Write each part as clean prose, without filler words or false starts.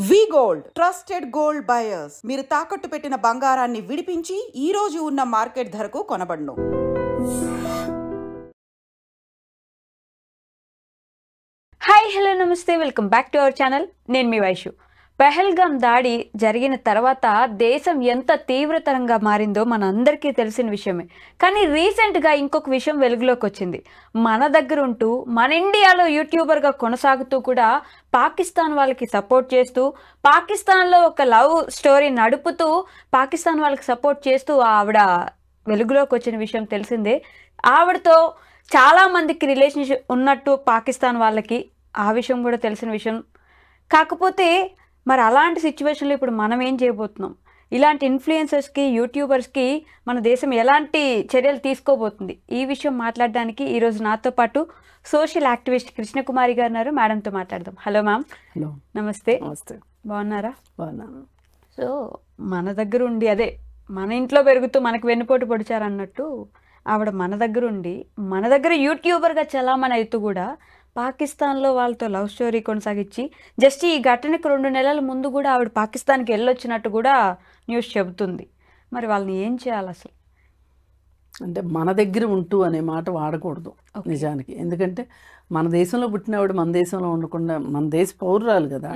వి gold trusted gold buyers. మీరు తాకట్టు పెట్టిన బంగారాన్ని విడిపించి ఈ రోజు ఉన్న మార్కెట్ ధరకు కొనబడును. హాయ్ హలో నమస్తే, welcome back to our channel. నేను మీ వైషు. పెహల్గామ్ దాడి జరిగిన తర్వాత దేశం ఎంత తీవ్రతరంగా మారిందో మన అందరికీ తెలిసిన విషయమే. కానీ రీసెంట్గా ఇంకొక విషయం వెలుగులోకి వచ్చింది. మన దగ్గర ఉంటూ మన ఇండియాలో యూట్యూబర్గా కొనసాగుతూ కూడా పాకిస్తాన్ వాళ్ళకి సపోర్ట్ చేస్తూ, పాకిస్తాన్లో ఒక లవ్ స్టోరీ నడుపుతూ పాకిస్తాన్ వాళ్ళకి సపోర్ట్ చేస్తూ ఆవిడ వెలుగులోకి వచ్చిన విషయం తెలిసిందే. ఆవిడతో చాలామందికి రిలేషన్షిప్ ఉన్నట్టు పాకిస్తాన్ వాళ్ళకి ఆ విషయం కూడా తెలిసిన విషయం. కాకపోతే మరి అలాంటి సిచ్యువేషన్లో ఇప్పుడు మనం ఏం చేయబోతున్నాం? ఇలాంటి ఇన్ఫ్లుయెన్సర్స్కి, యూట్యూబర్స్కి మన దేశం ఎలాంటి చర్యలు తీసుకోబోతుంది? ఈ విషయం మాట్లాడడానికి ఈరోజు నాతో పాటు సోషల్ యాక్టివిస్ట్ కృష్ణకుమారి గారు ఉన్నారు. మేడంతో మాట్లాడదాం. Hello ma'am. హలో, నమస్తే. నమస్తే. బాగున్నారా? బాగున్నాను. సో మన దగ్గర ఉండి, అదే మన ఇంట్లో పెరుగుతూ మనకు వెన్నుపోటు పొడిచారు అన్నట్టు ఆవిడ మన దగ్గర ఉండి మన దగ్గర యూట్యూబర్గా చలామణి అవుతూ కూడా పాకిస్తాన్లో వాళ్ళతో లవ్ స్టోరీ కొనసాగించి జస్ట్ ఈ ఘటనకు 2 నెలల ముందు కూడా ఆవిడ పాకిస్తాన్కి వెళ్ళొచ్చినట్టు కూడా న్యూస్ చెబుతుంది. మరి వాళ్ళని ఏం చేయాలి అసలు? అంటే మన దగ్గర ఉంటూ అనే మాట వాడకూడదు నిజానికి. ఎందుకంటే మన దేశంలో పుట్టినవాడు మన దేశంలో ఉండకుండా, మన దేశ పౌరురాలు కదా.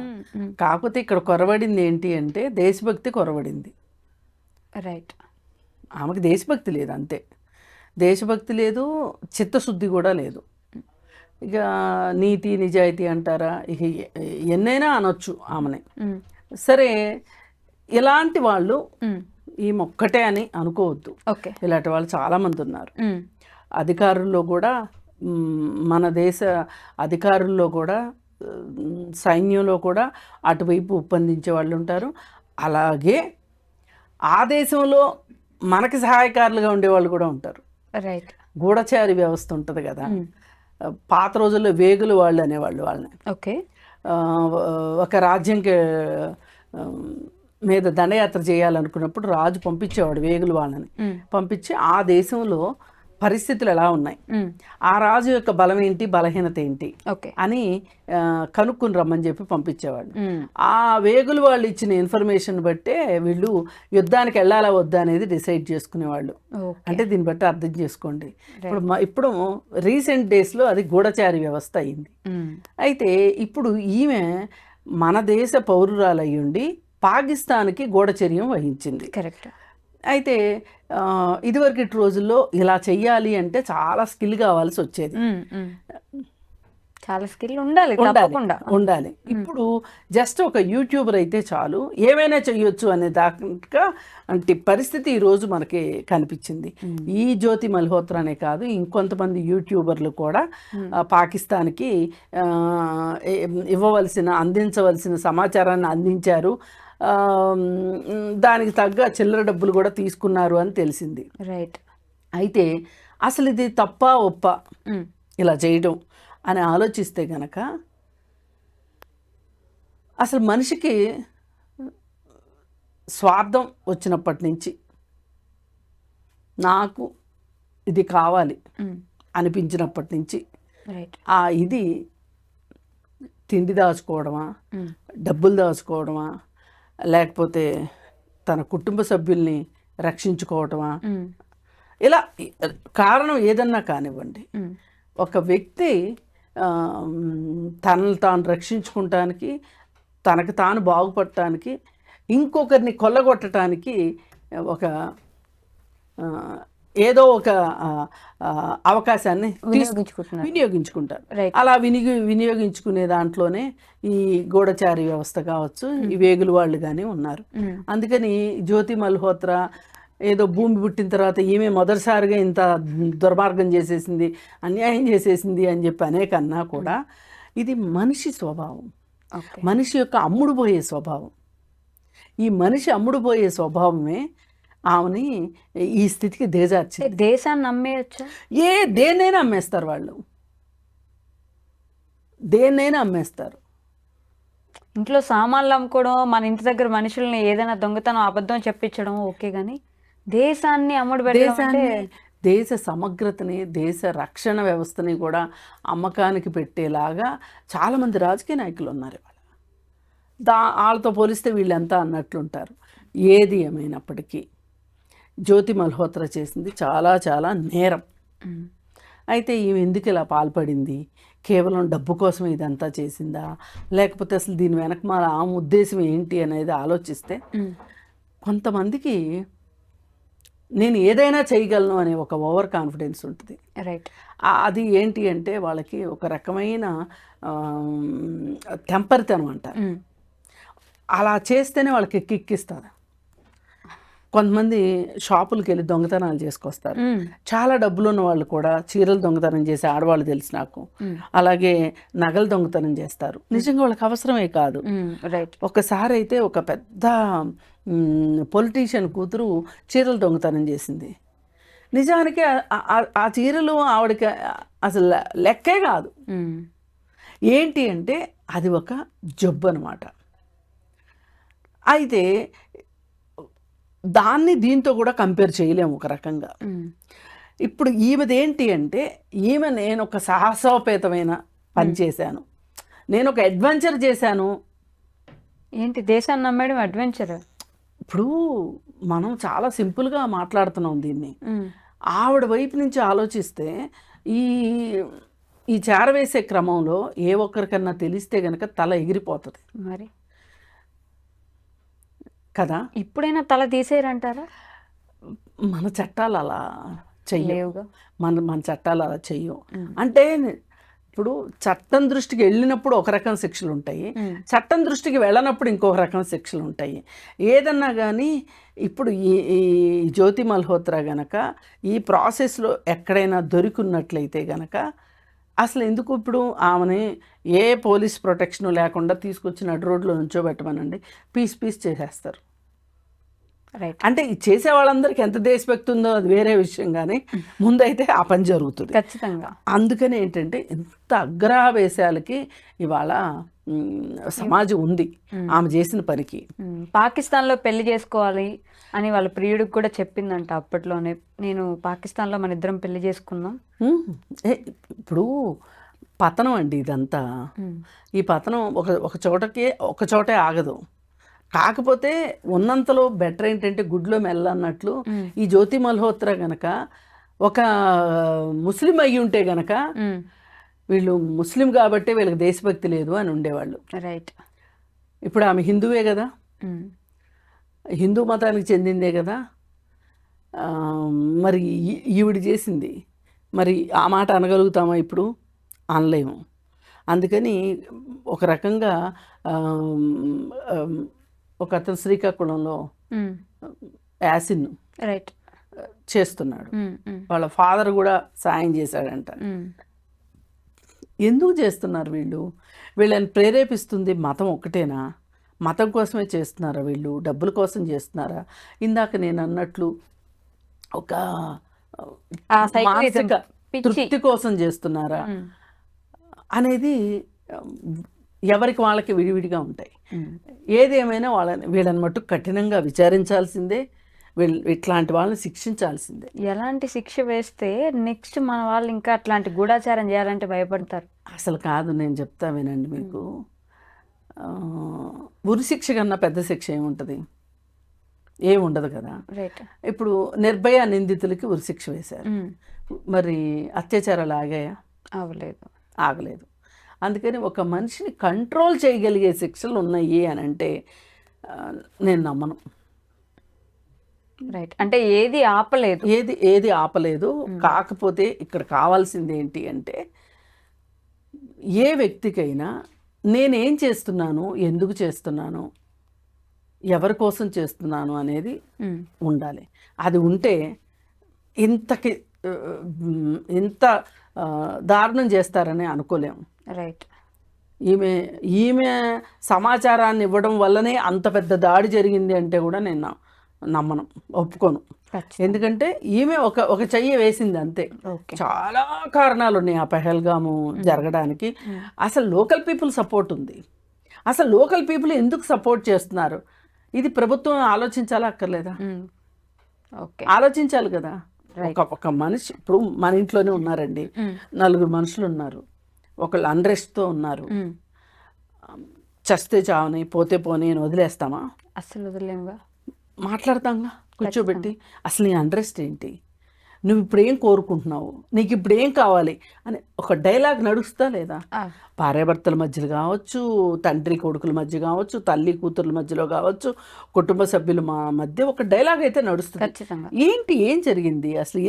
కాకపోతే ఇక్కడ కొరవడింది ఏంటి అంటే దేశభక్తి కొరవడింది. రైట్. ఆమెకు దేశభక్తి లేదు, అంతే. దేశభక్తి లేదు, చిత్తశుద్ధి కూడా లేదు. ఇక నీతి నిజాయితీ అంటారా, ఇక ఎన్నైనా అనొచ్చు ఆమెని. సరే, ఇలాంటి వాళ్ళు ఈమె అని అనుకోవద్దు. ఓకే. ఇలాంటి వాళ్ళు చాలామంది ఉన్నారు. అధికారుల్లో కూడా, మన దేశ అధికారుల్లో కూడా, సైన్యంలో కూడా అటువైపు ఒప్పందించే వాళ్ళు ఉంటారు. అలాగే ఆ దేశంలో మనకి సహాయకారులుగా ఉండేవాళ్ళు కూడా ఉంటారు. రైట్. గూఢచారి వ్యవస్థ ఉంటుంది కదా. పాత రోజుల్లో వేగులు వాళ్ళు అనేవాళ్ళు వాళ్ళని. ఓకే. ఒక రాజ్యంకి మీద దండయాత్ర చేయాలనుకున్నప్పుడు రాజు పంపించేవాడు వేగులు వాళ్ళని. పంపించి ఆ దేశంలో పరిస్థితులు ఎలా ఉన్నాయి, ఆ రాజు యొక్క బలం ఏంటి, బలహీనత ఏంటి అని కనుక్కుని రమ్మని చెప్పి పంపించేవాడు. ఆ వేగులు వాళ్ళు ఇచ్చిన ఇన్ఫర్మేషన్ బట్టే వీళ్ళు యుద్ధానికి వెళ్ళాలా వద్దా అనేది డిసైడ్ చేసుకునేవాళ్ళు. అంటే దీన్ని బట్టి అర్థం చేసుకోండి. ఇప్పుడు రీసెంట్ డేస్లో అది గూఢచారి వ్యవస్థ అయింది. అయితే ఇప్పుడు ఈమె మన దేశ పౌరురాలు అయ్యుండి పాకిస్తాన్కి గూఢచర్యం వహించింది. కరెక్ట్. అయితే ఇదివరకు రోజుల్లో ఇలా చెయ్యాలి అంటే చాలా స్కిల్ కావాల్సి వచ్చేది. చాలా స్కిల్ ఉండాలి. ఇప్పుడు జస్ట్ ఒక యూట్యూబర్ అయితే చాలు, ఏమైనా చెయ్యొచ్చు అనే దాకా అంటే పరిస్థితి ఈరోజు మనకి కనిపించింది. ఈ జ్యోతి మల్హోత్రా అనే కాదు, ఇంకొంతమంది యూట్యూబర్లు కూడా పాకిస్తాన్కి అందించవలసిన సమాచారాన్ని అందించారు. దానికి తగ్గ చిల్లర డబ్బులు కూడా తీసుకున్నారు అని తెలిసింది. రైట్. అయితే అసలు ఇది తప్ప ఒప్ప ఇలా చేయడం అని ఆలోచిస్తే గనక, అసలు మనిషికి స్వార్థం వచ్చినప్పటి నుంచి, నాకు ఇది కావాలి అనిపించినప్పటి నుంచి, ఇది తిండి దాచుకోవడమా, డబ్బులు దాచుకోవడమా, లేకపోతే తన కుటుంబ సభ్యుల్ని రక్షించుకోవటమా, ఇలా కారణం ఏదన్నా కానివ్వండి, ఒక వ్యక్తి తనను తాను రక్షించుకుంటానికి, తనకు తాను బాగుపడటానికి, ఇంకొకరిని కొల్లగొట్టడానికి ఏదో ఒక అవకాశాన్ని వినియోగించుకుంటారు. అలా వినియోగించుకునే దాంట్లోనే ఈ గూఢచారి వ్యవస్థ కావచ్చు, ఈ వేగులు వాళ్ళు కానీ ఉన్నారు. అందుకని జ్యోతి మల్హోత్రా ఏదో భూమి పుట్టిన తర్వాత ఈమె మొదటిసారిగా ఇంత దుర్మార్గం చేసేసింది, అన్యాయం చేసేసింది అని చెప్పి అనేకన్నా కూడా ఇది మనిషి స్వభావం, మనిషి యొక్క అమ్ముడుపోయే స్వభావం. ఈ మనిషి అమ్ముడుపోయే స్వభావమే ఆమెని ఈ స్థితికి దిగజార్చింది. దేశాన్ని అమ్మేయచ్చా? దేన్నైనా అమ్మేస్తారు వాళ్ళు, దేన్నైనా అమ్మేస్తారు. ఇంట్లో సామాన్లు అమ్ముకోవడం, మన ఇంటి దగ్గర మనుషుల్ని ఏదైనా దొంగతనం అబద్ధం చెప్పించడం ఓకే, కానీ దేశాన్ని అమ్ముడు పెట్టడం, దేశ సమగ్రతని, దేశ రక్షణ వ్యవస్థని కూడా అమ్మకానికి పెట్టేలాగా చాలామంది రాజకీయ నాయకులు ఉన్నారు. వాళ్ళతో పోలిస్తే వీళ్ళంతా అన్నట్లుంటారు. ఏది ఏమైనప్పటికీ జ్యోతి మల్హోత్రా చేసింది చాలా చాలా నేరం. అయితే ఈమె ఎందుకు ఇలా పాల్పడింది? కేవలం డబ్బు కోసం ఇదంతా చేసిందా, లేకపోతే అసలు దీని వెనక మన ఆమె ఉద్దేశం ఏంటి అనేది ఆలోచిస్తే కొంతమందికి నేను ఏదైనా చేయగలను అనే ఒక ఓవర్ కాన్ఫిడెన్స్ ఉంటుంది. రైట్. అది ఏంటి అంటే వాళ్ళకి ఒక రకమైన టెంపరితనం అంటారు. అలా చేస్తేనే వాళ్ళకి కిక్కిస్తారు. కొంతమంది షాపులకి వెళ్ళి దొంగతనాలు చేసుకొస్తారు. చాలా డబ్బులు ఉన్న వాళ్ళు కూడా చీరలు దొంగతనం చేసే ఆడవాళ్ళు తెలుసు నాకు. అలాగే నగలు దొంగతనం చేస్తారు. నిజంగా వాళ్ళకి అవసరమే కాదు. ఒకసారి అయితే ఒక పెద్ద పొలిటీషియన్ కూతురు చీరలు దొంగతనం చేసింది. నిజానికి ఆ చీరలు ఆవిడకి అసలు లెక్కే కాదు. ఏంటి అంటే అది ఒక జబ్బు అనమాట. అయితే దాన్ని దీంతో కూడా కంపేర్ చేయలేము ఒక రకంగా. ఇప్పుడు ఈమెది ఏంటి అంటే నేను ఒక సాహసోపేతమైన పని చేశాను, నేను ఒక అడ్వెంచర్ చేశాను. ఏంటి దేశాన్ని నమ్మడం అడ్వెంచర్? ఇప్పుడు మనం చాలా సింపుల్గా మాట్లాడుతున్నాం దీన్ని. ఆవిడ వైపు నుంచి ఆలోచిస్తే ఈ చేరవేసే క్రమంలో ఏ ఒక్కరికన్నా తెలిస్తే గనక తల ఎగిరిపోతుంది మరి కదా. ఇప్పుడైనా తల తీసేయరంటారా? మన చట్టాలు అలా చెయ్యవు. మన చట్టాలు అలా చెయ్యవు. అంటే ఇప్పుడు చట్టం దృష్టికి వెళ్ళినప్పుడు ఒక రకం శిక్షలు ఉంటాయి, చట్టం దృష్టికి వెళ్ళనప్పుడు ఇంకొక రకం శిక్షలు ఉంటాయి. ఏదన్నా కానీ ఇప్పుడు ఈ జ్యోతి మల్హోత్రా గనక ఈ ప్రాసెస్లో ఎక్కడైనా దొరికినట్లయితే గనక అసలు ఎందుకు ఇప్పుడు ఆమెని ఏ పోలీస్ ప్రొటెక్షన్ లేకుండా తీసుకొచ్చి నడు రోడ్లో నుంచోబెట్టమనండి, పీస్ చేసేస్తారు. రైట్. అంటే చేసే వాళ్ళందరికీ ఎంత దేశభక్తి ఉందో అది వేరే విషయం, కానీ ముందైతే ఆ పని జరుగుతుంది ఖచ్చితంగా. అందుకని ఏంటంటే ఎంత అగ్రహావేశాలకి ఇవాళ సమాజం ఉంది ఆమె చేసిన పనికి. పాకిస్తాన్లో పెళ్లి చేసుకోవాలి అని వాళ్ళ ప్రియుడికి కూడా చెప్పిందంట అప్పట్లోనే. నేను పాకిస్తాన్లో మన ఇద్దరం పెళ్లి చేసుకున్నాం. ఇప్పుడు పతనం అండి ఇదంతా. ఈ పతనం ఒక చోటే ఆగదు. కాకపోతే ఉన్నంతలో బెటర్ ఏంటంటే గుడ్లో మెల్ల అన్నట్లు ఈ జ్యోతి మల్హోత్రా గనక ఒక ముస్లిం అయ్యి ఉంటే గనక వీళ్ళు ముస్లిం కాబట్టి వీళ్ళకి దేశభక్తి లేదు అని ఉండేవాళ్ళు. రైట్. ఇప్పుడు ఆమె హిందువే కదా, హిందూ మతానికి చెందిందే కదా. మరి ఈవిడ చేసింది, మరి ఆ మాట అనగలుగుతామా? ఇప్పుడు అనలేము. అందుకని ఒక రకంగా ఒక అతను శ్రీకాకుళంలో యాసిన్ రైట్ చేస్తున్నాడు, వాళ్ళ ఫాదర్ కూడా సాయం చేశాడంట. ఎందుకు చేస్తున్నారు వీళ్ళు? వీళ్ళని ప్రేరేపిస్తుంది మతం ఒక్కటేనా? మతం కోసమే చేస్తున్నారా వీళ్ళు? డబ్బుల కోసం చేస్తున్నారా? ఇందాక నేను అన్నట్లు ఒక మానసిక తృప్తి కోసం చేస్తున్నారా అనేది ఎవరికి వాళ్ళకి విడివిడిగా ఉంటాయి. ఏదేమైనా వీళ్ళని మట్టు కఠినంగా విచారించాల్సిందే, ఇట్లాంటి వాళ్ళని శిక్షించాల్సిందే. ఎలాంటి శిక్ష వేస్తే నెక్స్ట్ మన వాళ్ళు ఇంకా అట్లాంటి గూఢాచారం చేయాలంటే భయపడతారు? అసలు కాదు, నేను చెప్తా వినండి మీకు. ఉరి శిక్ష కన్నా పెద్ద శిక్ష ఏముంటుంది? ఏముండదు కదా. రైట్. ఇప్పుడు నిర్భయ నిందితులకి ఉరి శిక్ష వేశారు, మరి అత్యాచారాలు ఆగాయా? ఆగలేదు. అందుకని ఒక మనిషిని కంట్రోల్ చేయగలిగే శిక్షలు ఉన్నాయి అని అంటే నేను నమ్మను. రైట్. అంటే ఏది ఆపలేదు. కాకపోతే ఇక్కడ కావాల్సింది ఏంటి అంటే ఏ వ్యక్తికైనా నేనేం చేస్తున్నాను, ఎందుకు చేస్తున్నాను, ఎవరి కోసం చేస్తున్నాను అనేది ఉండాలి. అది ఉంటే ఇంత దారుణం చేస్తారని అనుకోలేము. రైట్. ఈమె సమాచారాన్ని ఇవ్వడం వల్లనే అంత పెద్ద దాడి జరిగింది అంటే కూడా నేను నమ్మను, ఒప్పుకోను. ఎందుకంటే ఈమె ఒక చెయ్యి వేసింది అంతే. చాలా కారణాలు ఉన్నాయి ఆ పహల్గాము జరగడానికి. అసలు లోకల్ పీపుల్ సపోర్ట్ ఉంది. అసలు లోకల్ పీపుల్ ఎందుకు సపోర్ట్ చేస్తున్నారు, ఇది ప్రభుత్వం ఆలోచించాలా అక్కర్లేదా? ఆలోచించాలి కదా. ఒక మనిషి ఇప్పుడు మన ఇంట్లోనే ఉన్నారండి, 4 మనుషులు ఉన్నారు, ఒకళ్ళు అన్రెస్ట్తో ఉన్నారు, చస్తే చావని పోతే పోనీ అని వదిలేస్తామా? అసలు వదిలేముగా. మాట్లాడతాంగా కూర్చోబెట్టి, అసలు నీ అంట్రెస్ట్ ఏంటి, నువ్వు ఇప్పుడు ఏం కోరుకుంటున్నావు, నీకు ఇప్పుడు ఏం కావాలి అని ఒక డైలాగ్ నడుస్తా లేదా? భార్యాభర్తల మధ్యలో కావచ్చు, తండ్రి కొడుకుల మధ్య కావచ్చు, తల్లి కూతుర్ల మధ్యలో కావచ్చు, కుటుంబ సభ్యుల మధ్య ఒక డైలాగ్ అయితే నడుస్తుంది. ఏంటి, ఏం జరిగింది అసలు,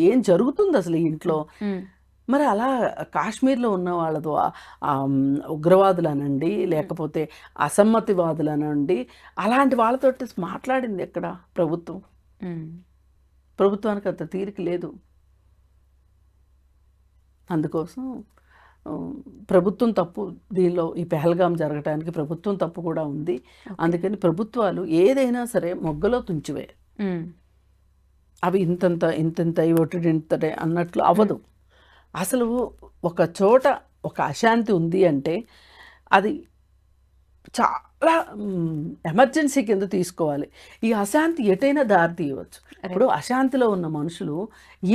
ఏం జరుగుతుంది అసలు ఇంట్లో? మరి అలా కాశ్మీర్లో ఉన్న వాళ్ళతో ఉగ్రవాదులు అనండి, లేకపోతే అసమ్మతివాదులు అనండి, అలాంటి వాళ్ళతో మాట్లాడింది ఎక్కడ ప్రభుత్వం? ప్రభుత్వానికి అంత తీరిక లేదు. అందుకోసం ప్రభుత్వం తప్పు, దీనిలో ఈ పెహల్గాం జరగటానికి ప్రభుత్వం తప్పు కూడా ఉంది. అందుకని ప్రభుత్వాలు ఏదైనా సరే మొగ్గలో తుంచివే, అవి ఇంతంత ఒట్టింతటే అన్నట్లు అవ్వదు. అసలు ఒక చోట ఒక అశాంతి ఉంది అంటే అది చాలా ఎమర్జెన్సీ కింద తీసుకోవాలి. ఈ అశాంతి ఎటైనా దారి తీయవచ్చు. ఇప్పుడు అశాంతిలో ఉన్న మనుషులు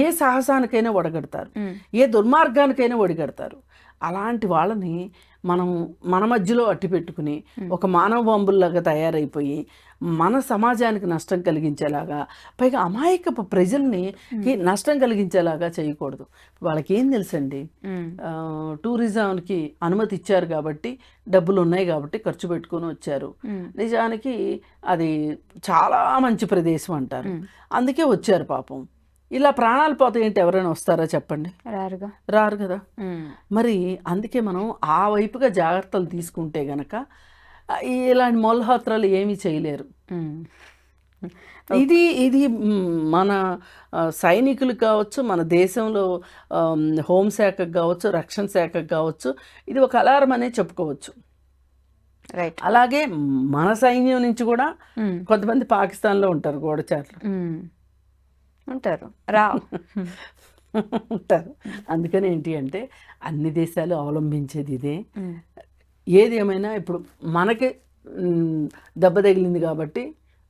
ఏ సాహసానికైనా ఒడగడతారు, ఏ దుర్మార్గానికైనా ఒడిగడతారు. అలాంటి వాళ్ళని మనం మన మధ్యలో అట్టి పెట్టుకుని ఒక మానవ బాంబుల్లాగా తయారైపోయి మన సమాజానికి నష్టం కలిగించేలాగా, పైగా అమాయకపు ప్రజల్ని నష్టం కలిగించేలాగా చేయకూడదు. వాళ్ళకి ఏం తెలుసండి, టూరిజంకి అనుమతి ఇచ్చారు కాబట్టి, డబ్బులు ఉన్నాయి కాబట్టి ఖర్చు పెట్టుకుని వచ్చారు. నిజానికి అది చాలా మంచి ప్రదేశం అంటారు, అందుకే వచ్చారు పాపం. ఇలా ప్రాణాలు పోతే ఏంటి, ఎవరైనా వస్తారా చెప్పండి? రారు కదా. మరి అందుకే మనం ఆ వైపుగా జాగ్రత్తలు తీసుకుంటే గనక ఇలాంటి మొల్హోత్రాలు ఏమీ చేయలేరు. ఇది మన సైనికులు కావచ్చు, మన దేశంలో హోంశాఖకు కావచ్చు, రక్షణ శాఖకు కావచ్చు, ఇది ఒక అలారం అనే చెప్పుకోవచ్చు. రైట్. అలాగే మన సైన్యం నుంచి కూడా కొంతమంది పాకిస్తాన్లో ఉంటారు, గూఢచారులు ఉంటారు, ఉంటారు. అందుకని ఏంటి అంటే అన్ని దేశాలు అవలంబించేది ఇదే. ఏది ఏమైనా ఇప్పుడు మనకి దెబ్బ తగిలింది కాబట్టి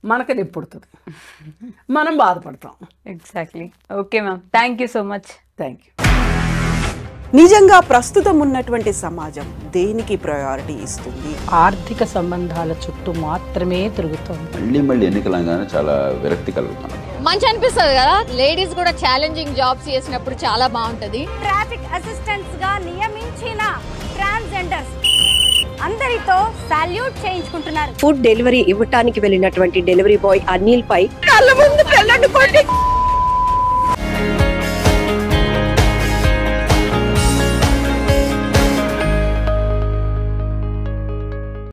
మనకని ఎప్పుడుతుంది, మనం బాధపడతాం. Exactly. Okay ma'am, thank you so much. Thank you. నిజంగా ప్రస్తుతం ఉన్నటువంటి సమాజం దేనికి ప్రయారిటీ ఇస్తుంది? ఆర్థిక సంబంధాల చుట్టూ మాత్రమే తిరుగుతోంది. మళ్ళీ ఎన్నికలంగానే చాలా విరక్తి కలుగుతున్నాం. మంచి అనిపిస్తుంది కదా, లేడీస్ కూడా ఛాలెంజింగ్ జాబ్స్ చేసినప్పుడు చాలా బాగుంటది. ట్రాఫిక్ అసిస్టెంట్స్ గా నియమించిన ట్రాన్స్జెండర్స్ అందరితో సాల్యూట్ చేయించుకుంటున్నారు. ఫుడ్ డెలివరీ ఇవ్వటానికి వెళ్ళినటువంటి డెలివరీ బాయ్ అనిల్ పై కళ్ళ ముందు